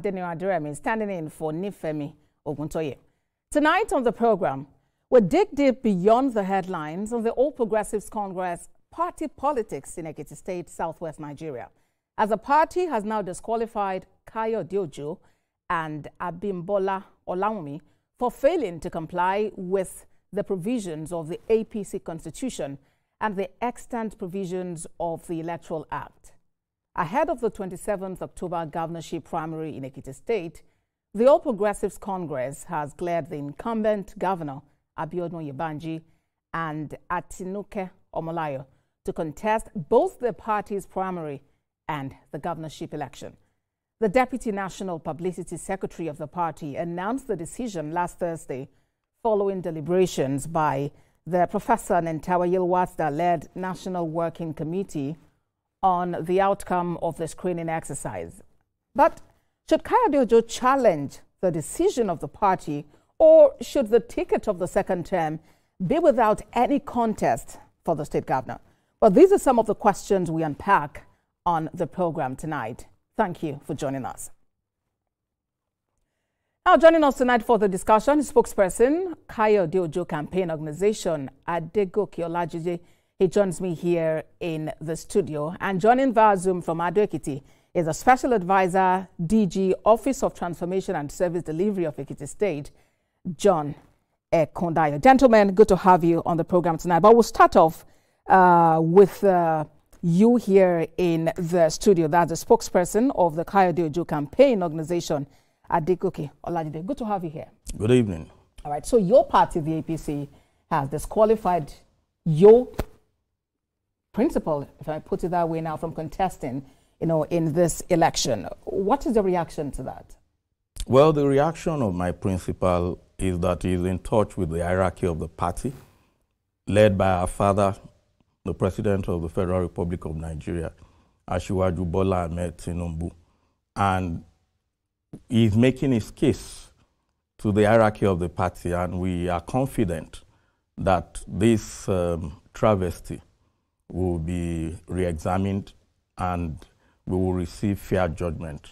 Daniel Aderemi standing in for Nifemi Oguntoye. Tonight on the program, we'll dig deep beyond the headlines of the All Progressives Congress party politics in Ekiti State, southwest Nigeria, as the party has now disqualified Kayode Ojo and Abimbola Olawumi for failing to comply with the provisions of the APC constitution and the extant provisions of the Electoral Act. Ahead of the 27th October governorship primary in Ekiti State, the All Progressives Congress has cleared the incumbent governor, Abiodun Yebanji, and Atinuke Omolayo to contest both the party's primary and the governorship election. The Deputy National Publicity Secretary of the party announced the decision last Thursday following deliberations by the Professor Nentawa Yilwatda-led National Working Committee on the outcome of the screening exercise. But should Kayode Ojo challenge the decision of the party, or should the ticket of the second term be without any contest for the state governor? Well, these are some of the questions we unpack on the program tonight. Thank you for joining us. Now, joining us tonight for the discussion is spokesperson, Kayode Ojo campaign organization, Adegoke Olajide. He joins me here in the studio. And joining via Zoom from Ado-Ekiti is a special advisor, DG, Office of Transformation and Service Delivery of Ekiti State, John Kondayo. Gentlemen, good to have you on the program tonight. But we'll start off with you here in the studio. That's the spokesperson of the Kayode Ojo campaign organization, Adegoke Olajide. Good to have you here. Good evening. All right. So your party, the APC, has disqualified your principal, if I put it that way now, from contesting, in this election. What is the reaction to that? Well, the reaction of my principal is that he is in touch with the hierarchy of the party, led by our father, the President of the Federal Republic of Nigeria, Asiwaju Bola Ahmed Tinubu, and he's making his case to the hierarchy of the party, and we are confident that this travesty will be re-examined and we will receive fair judgment.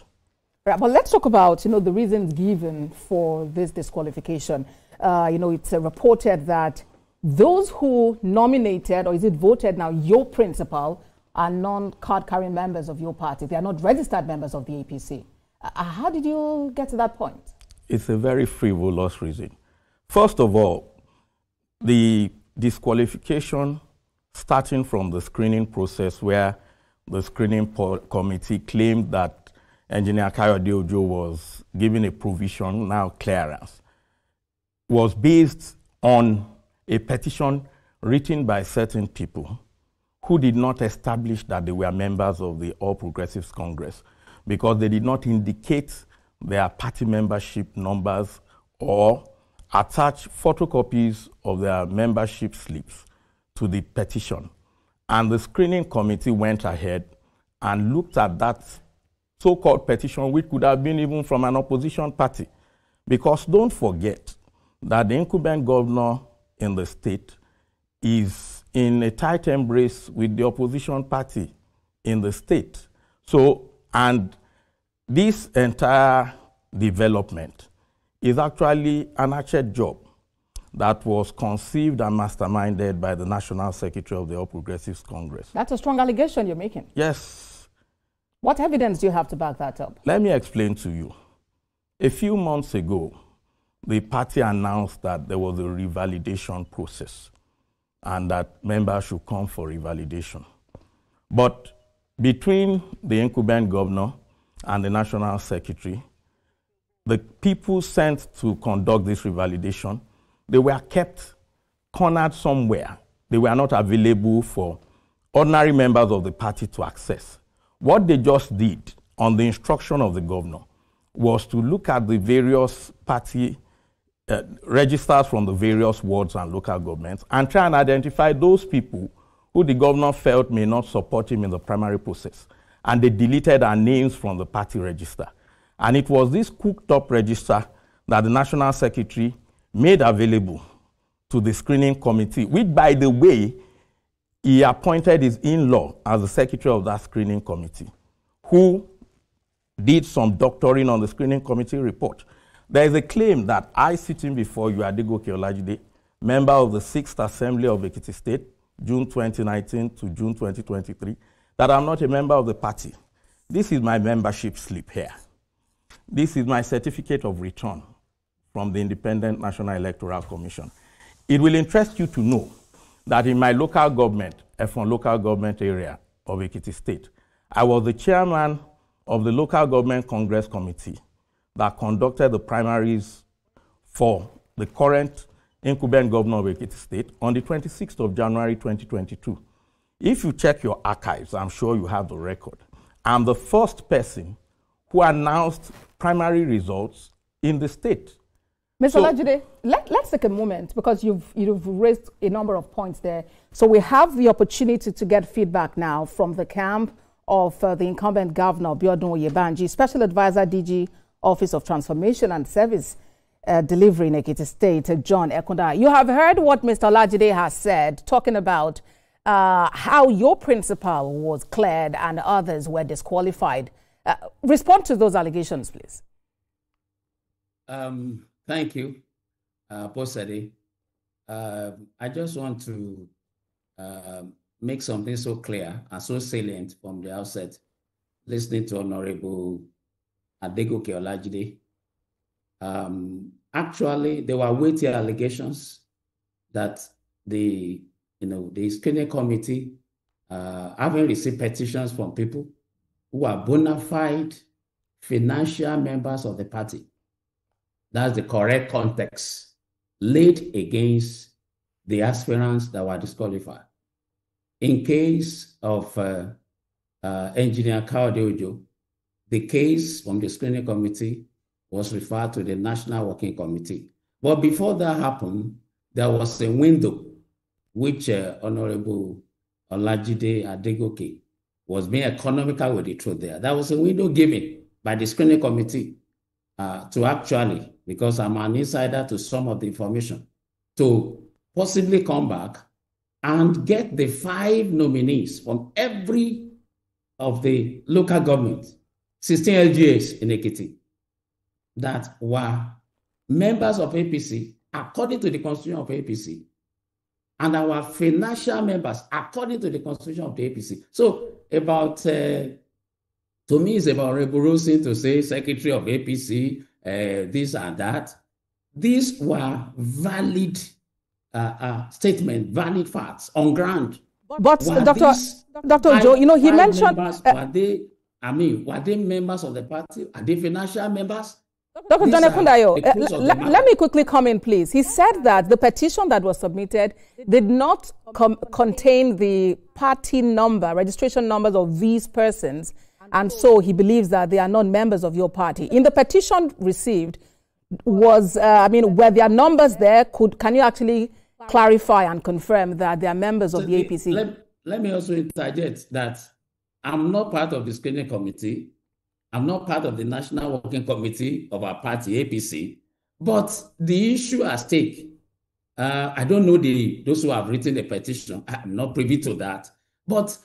Right, but let's talk about, the reasons given for this disqualification. It's reported that those who nominated, or is it voted now, your principal are non-card-carrying members of your party. They are not registered members of the APC. How did you get to that point? It's a very frivolous reason. First of all, the disqualification starting from the screening process, where the screening committee claimed that Engineer Kayode Ojo was given a provision, now clearance, was based on a petition written by certain people who did not establish that they were members of the All Progressives Congress, because they did not indicate their party membership numbers or attach photocopies of their membership slips to the petition. And the screening committee went ahead and looked at that so-called petition, which could have been even from an opposition party. Because don't forget that the incumbent governor in the state is in a tight embrace with the opposition party in the state. So, and this entire development is actually an hatchet job that was conceived and masterminded by the National Secretary of the All Progressives Congress. That's a strong allegation you're making. Yes. What evidence do you have to back that up? Let me explain to you. A few months ago, the party announced that there was a revalidation process and that members should come for revalidation. But between the incumbent governor and the National Secretary, the people sent to conduct this revalidation, they were kept cornered somewhere. They were not available for ordinary members of the party to access. What they just did, on the instruction of the governor, was to look at the various party registers from the various wards and local governments and try and identify those people who the governor felt may not support him in the primary process. And they deleted our names from the party register. And it was this cooked-up register that the National Secretary made available to the screening committee, which, by the way, he appointed his in-law as the secretary of that screening committee, who did some doctoring on the screening committee report. There is a claim that I, sitting before you, Adegoke Olajide, member of the 6th Assembly of Ekiti State, June 2019 to June 2023, that I'm not a member of the party. This is my membership slip here. This is my certificate of return from the Independent National Electoral Commission. It will interest you to know that in my local government, F1 local government area of Ekiti State, I was the chairman of the local government Congress committee that conducted the primaries for the current incumbent governor of Ekiti State on the 26th of January 2022. If you check your archives, I'm sure you have the record. I'm the first person who announced primary results in the state. Mr. Olajide, let's take a moment because you've raised a number of points there. So we have the opportunity to get feedback now from the camp of the incumbent governor, Biodun Oyebanji, Special Advisor, DG, Office of Transformation and Service Delivery in Ekiti State, John Ekunda. You have heard what Mr. Olajide has said, talking about how your principal was cleared and others were disqualified. Respond to those allegations, please. Thank you, Posade. I just want to make something so clear and so salient from the outset, listening to Honorable Adegoke Olajide. Actually, there were weighty allegations that the screening committee, having received petitions from people who are bona fide financial members of the party. That's the correct context, laid against the aspirants that were disqualified. In case of Engineer Kayode Ojo, the case from the screening committee was referred to the National Working Committee. But before that happened, there was a window which Honorable Olajide Adegoke was being economical with the truth there. That was a window given by the screening committee to actually, because I'm an insider to some of the information, to possibly come back and get the 5 nominees from every of the local governments, 16 LGAs in Ekiti, that were members of APC according to the constitution of APC, and our financial members according to the constitution of the APC. So about, to me, it's about revolution to say secretary of APC, this and that. These were valid statements, valid facts on ground. But Dr. Ojo, you know, he mentioned... were they members of the party? Are they financial members? Dr. John Ekundayo, let me quickly come in, please. He said that the petition that was submitted did not contain the party number, registration numbers of these persons, and so he believes that they are not members of your party. In the petition received, was, were there numbers there? Can you actually clarify and confirm that they are members of the APC? Let me also interject that I'm not part of the screening committee. I'm not part of the National Working Committee of our party, APC. But the issue at stake, I don't know those who have written the petition. I'm not privy to that. But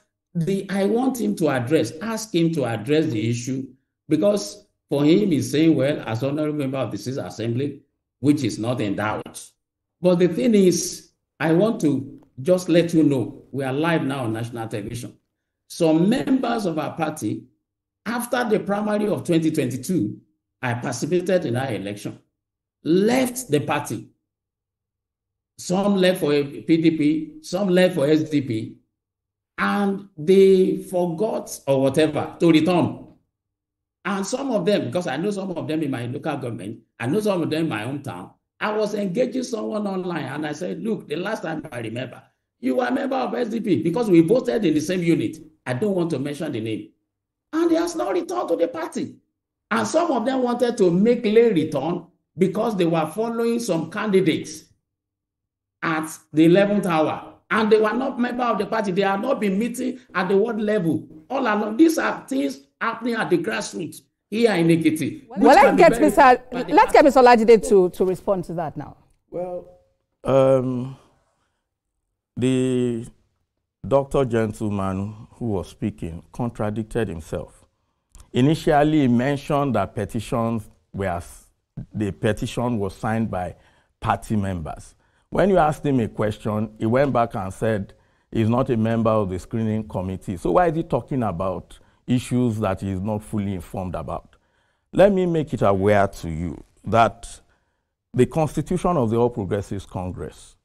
I want him to ask him to address the issue, because for him, he's saying, well, as honorable member of the 6th Assembly, which is not in doubt. But the thing is, I want to just let you know, we are live now on national television. Some members of our party, after the primary of 2022, I participated in our election, left the party. Some left for PDP, some left for SDP, and they forgot or whatever to return. And some of them, because I know some of them in my local government, I know some of them in my hometown, I was engaging someone online and I said, look, the last time I remember, you were a member of SDP because we voted in the same unit. I don't want to mention the name. And he has not returned to the party. And some of them wanted to make late return because they were following some candidates at the 11th hour. And they were not members of the party. They have not been meeting at the ward level. All along, these are things happening at the grassroots here in Ekiti. Well, let's get Mr. Olajide to respond to that now. Well, the doctor gentleman who was speaking contradicted himself. Initially, he mentioned that the petition was signed by party members. When you asked him a question, he went back and said he's not a member of the screening committee. So why is he talking about issues that he is not fully informed about? Let me make it aware to you that the Constitution of the All Progressives Congress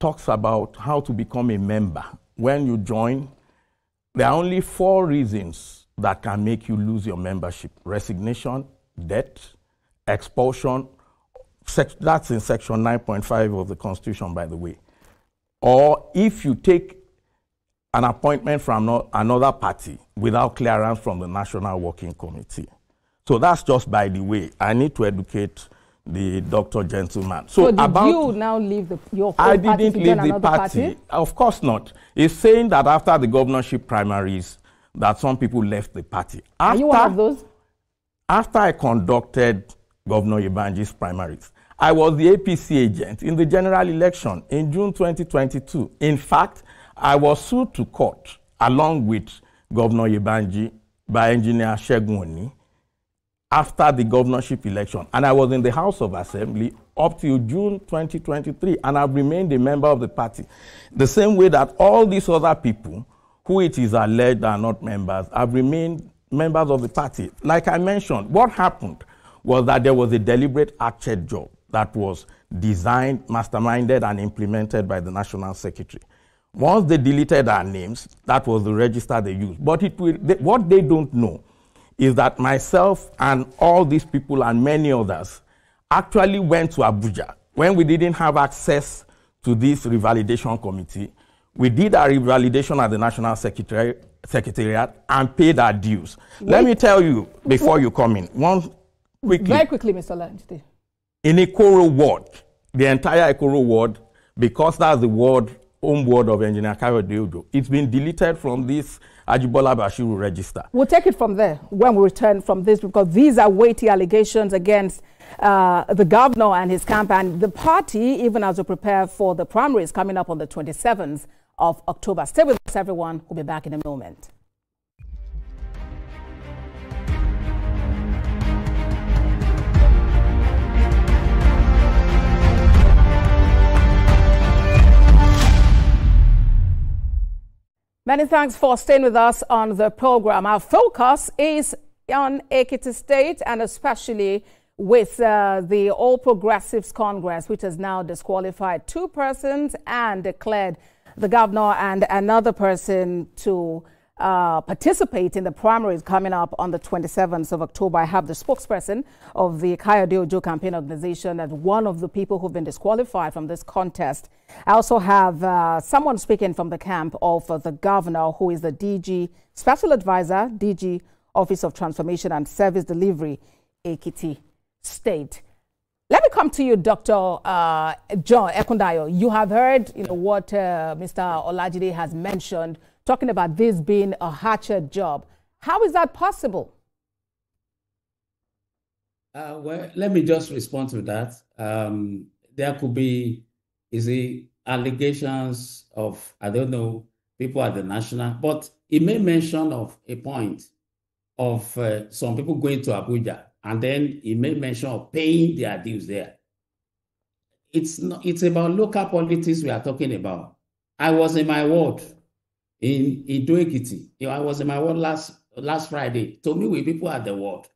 talks about how to become a member. When you join, there are only 4 reasons that can make you lose your membership: resignation, death, expulsion. That's in section 9.5 of the Constitution, by the way. Or if you take an appointment from another party without clearance from the National Working Committee. So that's just by the way. I need to educate the Dr. Gentleman. So did you now leave your party? I didn't leave the party. Of course not. He's saying that after the governorship primaries, that some people left the party. Are you one of those? After I conducted Governor Yebanji's primaries, I was the APC agent in the general election in June 2022. In fact, I was sued to court along with Governor Yebanji by Engineer Segun Oni after the governorship election. And I was in the House of Assembly up till June 2023, and I've remained a member of the party. The same way that all these other people who it is alleged are not members have remained members of the party. Like I mentioned, what happened was that there was a deliberate hatchet job that was designed, masterminded, and implemented by the National Secretary. Once they deleted our names, that was the register they used. But what they don't know is that myself and all these people and many others actually went to Abuja when we didn't have access to this revalidation committee. We did our revalidation at the National Secretariat and paid our dues. Let me tell you, before you come in, very quickly, Mr. Oladide. In Ikoro ward, the entire Ikoro ward, because that's the home ward of Engineer Kayode Ojo, it's been deleted from this Ajibola Bashiru register. We'll take it from there when we return from this, because these are weighty allegations against the governor and his campaign. The party, even as we prepare for the primaries coming up on the 27th of October. Stay with us, everyone. We'll be back in a moment. Many thanks for staying with us on the program. Our focus is on Ekiti State, and especially with the All Progressives Congress, which has now disqualified 2 persons and declared the governor and another person to participate in the primaries coming up on the 27th of October. I have the spokesperson of the Kayode Ojo campaign organization as one of the people who've been disqualified from this contest. I also have someone speaking from the camp of the governor, who is the DG Special Advisor, DG Office of Transformation and Service Delivery, Ekiti State. Let me come to you, Dr. John Ekundayo. You have heard what Mr. Oladide has mentioned, talking about this being a hatchet job. How is that possible? Well, let me just respond to that. There could be, allegations of, I don't know, people at the national, but it may mention of a point of some people going to Abuja, and then it may mention of paying their dues there. It's about local politics we are talking about. I was in my ward in Ekiti. I was in my ward last Friday, to meet with people at the ward.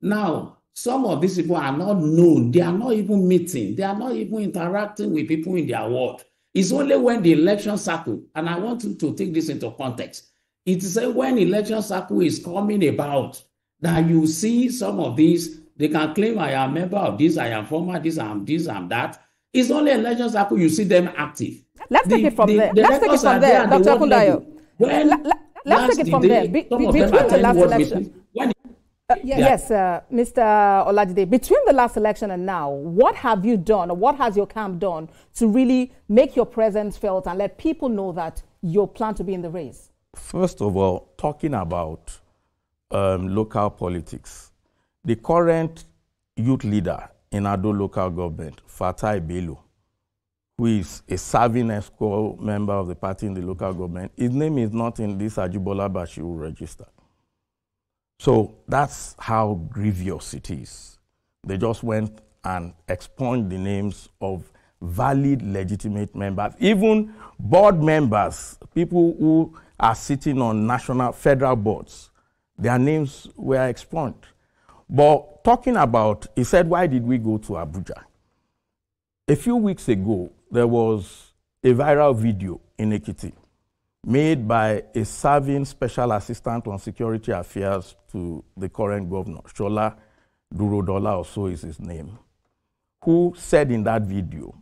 Now, some of these people are not known. They are not even meeting. They are not even interacting with people in their ward. It's only when the election cycle, and I want to take this into context. It is when election cycle is coming about that you see some of these. They can claim I am a member of this, I am former this, I am this, I am that. It's only election cycle you see them active. Let's take it from there. Let's take it from there, Dr. Ekundayo. Let's take it from there. Between the last election. Yes, Mr. Oladide, between the last election and now, what have you done, or what has your camp done to really make your presence felt and let people know that you plan to be in the race? First of all, talking about local politics, the current youth leader in Ado local government, Fatai Bello, who is a serving ESCO member of the party in the local government, his name is not in this Ajibola Bashiru register. So that's how grievous it is. They just went and expunged the names of valid, legitimate members, even board members, people who are sitting on national, federal boards. Their names were expunged. But talking about, he said, why did we go to Abuja? A few weeks ago, there was a viral video in Ekiti made by a serving special assistant on security affairs to the current governor, Shola Durodola, or so is his name, who said in that video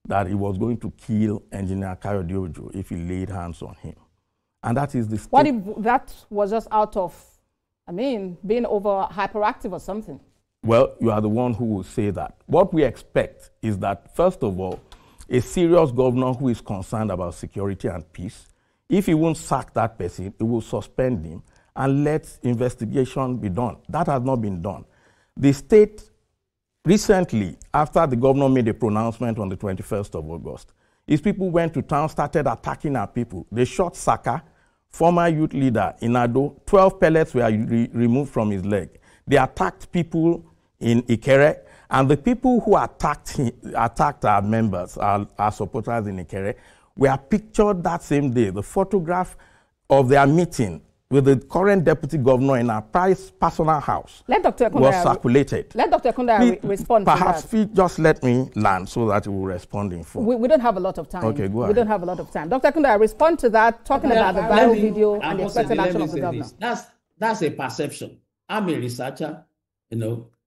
that he was going to kill Engineer Kayode Ojo if he laid hands on him. And that is the state. What if that was just out of, being over hyperactive or something? Well, you are the one who will say that. What we expect is that, first of all, a serious governor who is concerned about security and peace, if he won't sack that person, he will suspend him and let investigation be done. That has not been done. The state recently, after the governor made a pronouncement on the 21st of August, his people went to town, started attacking our people. They shot Saka, former youth leader in Ado. 12 pellets were removed from his leg. They attacked people in Ikere, and the people who attacked our members, our supporters in Ikere, were pictured that same day. The photograph of their meeting with the current deputy governor in our personal house was circulated. Let Dr. Ekunda respond perhaps to that. Just let me land so that he will respond in full. We don't have a lot of time. Okay, go ahead. We don't have a lot of time. Dr. Ekunda, respond to that, talking about the viral video and the expected action of the governor. That's a perception. I'm a researcher.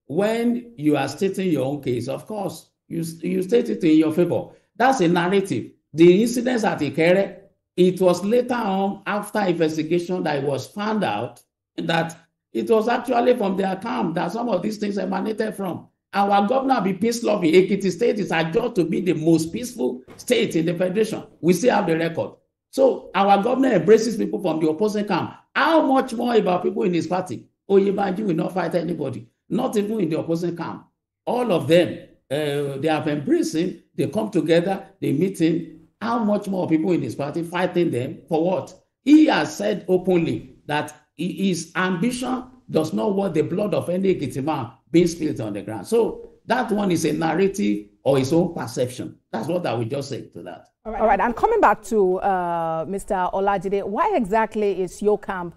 When you are stating your own case, of course, you state it in your favor. That's a narrative. The incidents at Ikere, it was later on, after investigation, that it was found out that it was actually from their camp that some of these things emanated from. Our governor be peace loving. Ekiti State is adjudged to be the most peaceful state in the federation. We still have the record. So our governor embraces people from the opposing camp. How much more about people in his party? Oyebanji will not fight anybody, not even in the opposing camp. All of them, they have embraced him. They come together, they meet him. How much more people in his party fighting them for what? He has said openly that his ambition does not want the blood of any Ekiti man being spilled on the ground. So that one is a narrative or his own perception. That's what I would just say to that. All right. And coming back to Mr. Olajide, why exactly is your camp,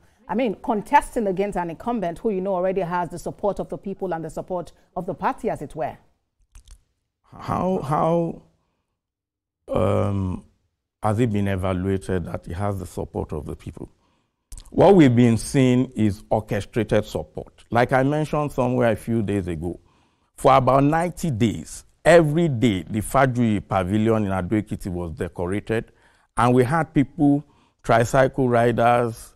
contesting against an incumbent who already has the support of the people and the support of the party, as it were? How has it been evaluated that he has the support of the people? What we've been seeing is orchestrated support. Like I mentioned somewhere a few days ago, for about 90 days, every day, the Fajui Pavilion in Ado Ekiti was decorated, and we had people, tricycle riders,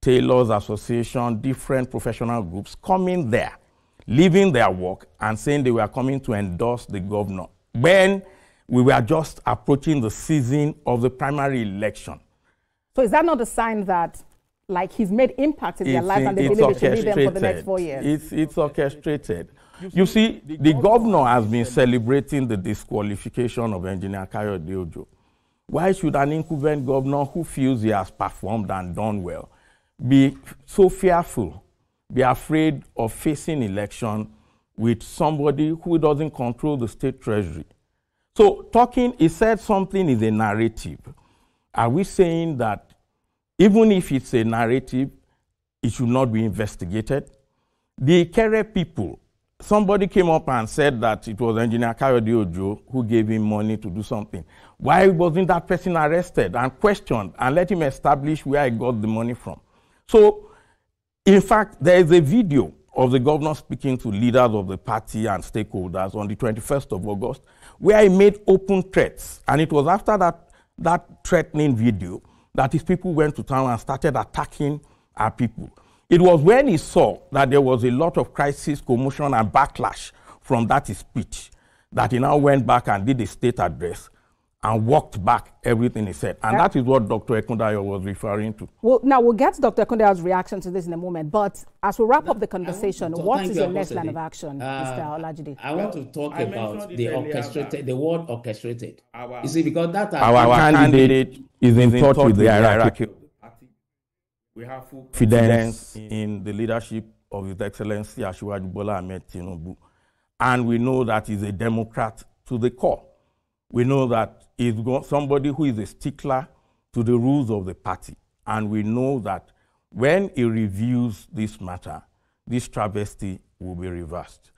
tailors association, different professional groups coming there, leaving their work and saying they were coming to endorse the governor when we were just approaching the season of the primary election. So is that not a sign that, he's made impact in their life and they believe it should lead them for the next 4 years? It's orchestrated. You see, the governor has been celebrating the disqualification of Engineer Kayode Ojo. Why should an incumbent governor who feels he has performed and done well be so fearful, be afraid of facing election with somebody who doesn't control the state treasury? So he said something is a narrative. Are we saying that even if it's a narrative, it should not be investigated? The Ikere people, somebody came up and said that it was Engineer Kayode Ojo who gave him money to do something. Why wasn't that person arrested and questioned and let him establish where he got the money from? So, in fact, there is a video of the governor speaking to leaders of the party and stakeholders on the 21st of August, where he made open threats. And it was after that threatening video that his people went to town and started attacking our people. It was when he saw that there was a lot of crisis, commotion, and backlash from that speech that he now went back and did a state address and walked back everything he said. And that is what Dr. Ekunda was referring to. Well, now we'll get to Dr. Ekunda's reaction to this in a moment. But as we wrap up the conversation, what is your next line of action, Mr. Olajide? I want to talk about the orchestrated, the word orchestrated. You see, because that our candidate is in touch with the hierarchy. We have full confidence in the leadership of His Excellency Asiwaju Bola Ahmed Tinubu. And we know that he's a Democrat to the core. We know that he's somebody who is a stickler to the rules of the party. And we know that when he reviews this matter, this travesty will be reversed.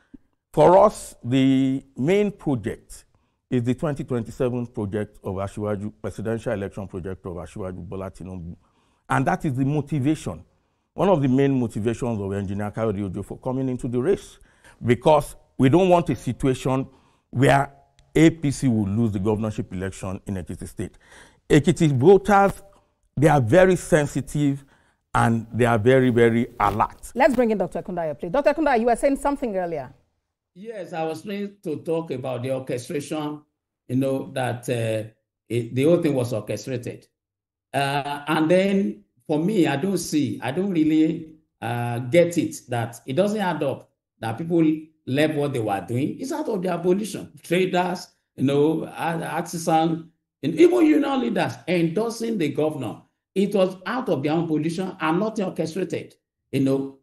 For us, the main project is the 2027 project of Asiwaju, presidential election project of Asiwaju Bola Tinubu. And that is the motivation, one of the main motivations of Engineer Kayode Ojo for coming into the race. Because we don't want a situation where APC will lose the governorship election in Ekiti State. Ekiti voters, they are very sensitive and they are very, very alert. Let's bring in Dr. Kundayo, please. Dr. Kundayo, you were saying something earlier. Yes, I was trying to talk about the orchestration, that the whole thing was orchestrated. And then for me, I don't really get it, that it doesn't add up, that people left what they were doing. It's out of the abolition. Traders, artisans, and even union leaders endorsing the governor. It was out of their own abolition and not orchestrated.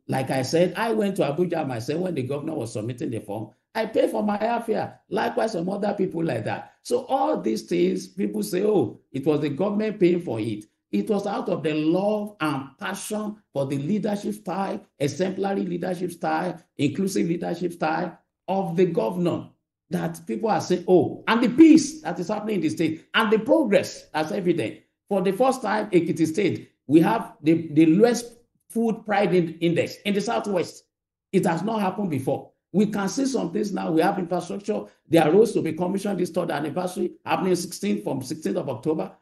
Like I said, I went to Abuja myself when the governor was submitting the form. I paid for my airfare. Likewise, some other people like that. So all these things, people say, oh, it was the government paying for it. It was out of the love and passion for the leadership style, exemplary leadership style, inclusive leadership style of the governor that people are saying, oh, and the peace that is happening in the state and the progress that's evident. For the first time, Ekiti State, we have the lowest food pride index in the Southwest. It has not happened before. We can see some things now. We have infrastructure. There are roads to be commissioned this third anniversary happening from 16th of October.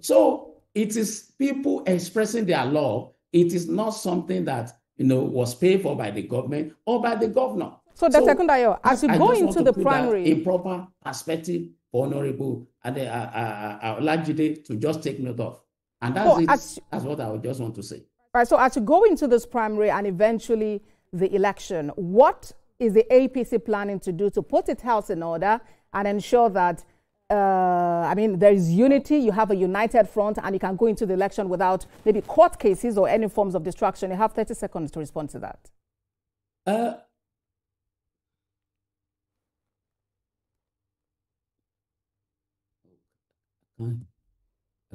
So it is people expressing their love. It is not something that was paid for by the government or by the governor. So, Dr. Kundayo, as you go into the primary, in proper perspective, honorable, and I would like you to just take note of, and that's what I would just want to say. Right. So, as you go into this primary and eventually the election, what is the APC planning to do to put its house in order and ensure that there is unity, you have a united front, and you can go into the election without maybe court cases or any forms of distraction? You have 30 seconds to respond to that.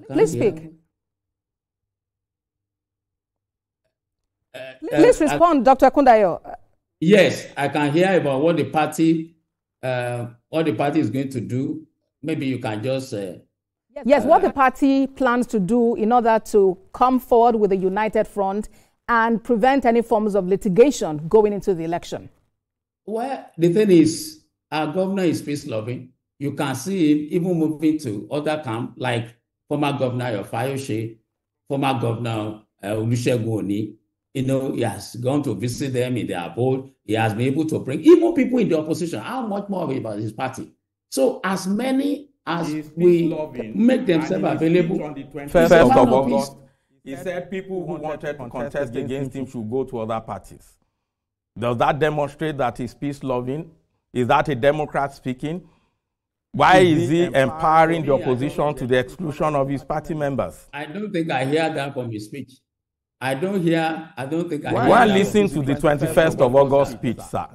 Please speak. Please respond, Dr. Kundayo. Yes, I can hear about what the party is going to do. Maybe you can just... yes, what the party plans to do in order to come forward with a united front and prevent any forms of litigation going into the election. Well, the thing is, our governor is peace-loving. You can see him even moving to other camps, like former governor Fayose, former governor Olusegun Oni. He has gone to visit them in their abode. He has been able to bring even people in the opposition. How much more about his party? So as many as we make themselves available. On the 21st of August, he said people who wanted to contest against him should go to other parties. Does that demonstrate that he's peace-loving? Is that a Democrat speaking? Why is he empowering the opposition to the exclusion of his party members? I don't think I hear that from his speech. I don't think I hear Why listen to the 21st of August speech, sir?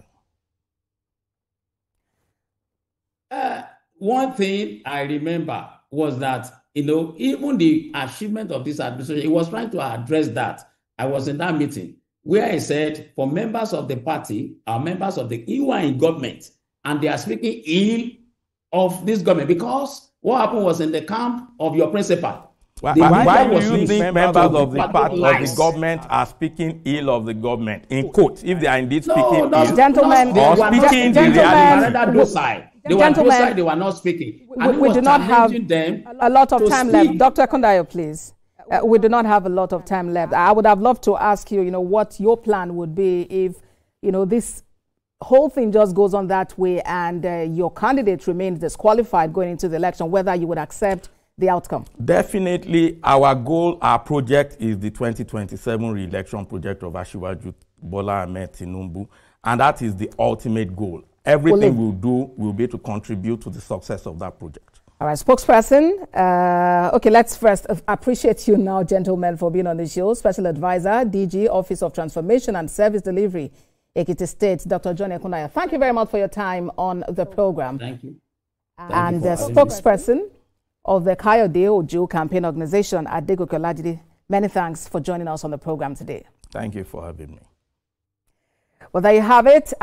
One thing I remember was that, even the achievement of this administration, he was trying to address that. I was in that meeting where he said, for members of the party, or members of who are in government, and they are speaking ill of this government, because what happened was in the camp of your principal. Why do you think members of the party of the government are speaking ill of the government? In quote, if they are indeed speaking ill, gentlemen, or speaking the reality. They were docile, they were not speaking. We do not have a lot of time left. Dr. Kundayo, please. We do not have a lot of time left. I would have loved to ask you, what your plan would be if, this whole thing just goes on that way and your candidate remains disqualified going into the election, whether you would accept the outcome. Definitely, our goal, our project is the 2027 re-election project of Asiwaju Bola Ahmed Tinubu, and that is the ultimate goal. Everything we'll do will be to contribute to the success of that project. All right, spokesperson. Okay, let's first appreciate you now, gentlemen, for being on the show. Special Advisor, DG, Office of Transformation and Service Delivery, Ekiti State, Dr. John Ekunaya. Thank you very much for your time on the program. Thank you. And the spokesperson of the Kayode Ojo campaign organization, Adegoke Olajide, many thanks for joining us on the program today. Thank you for having me. Well, there you have it.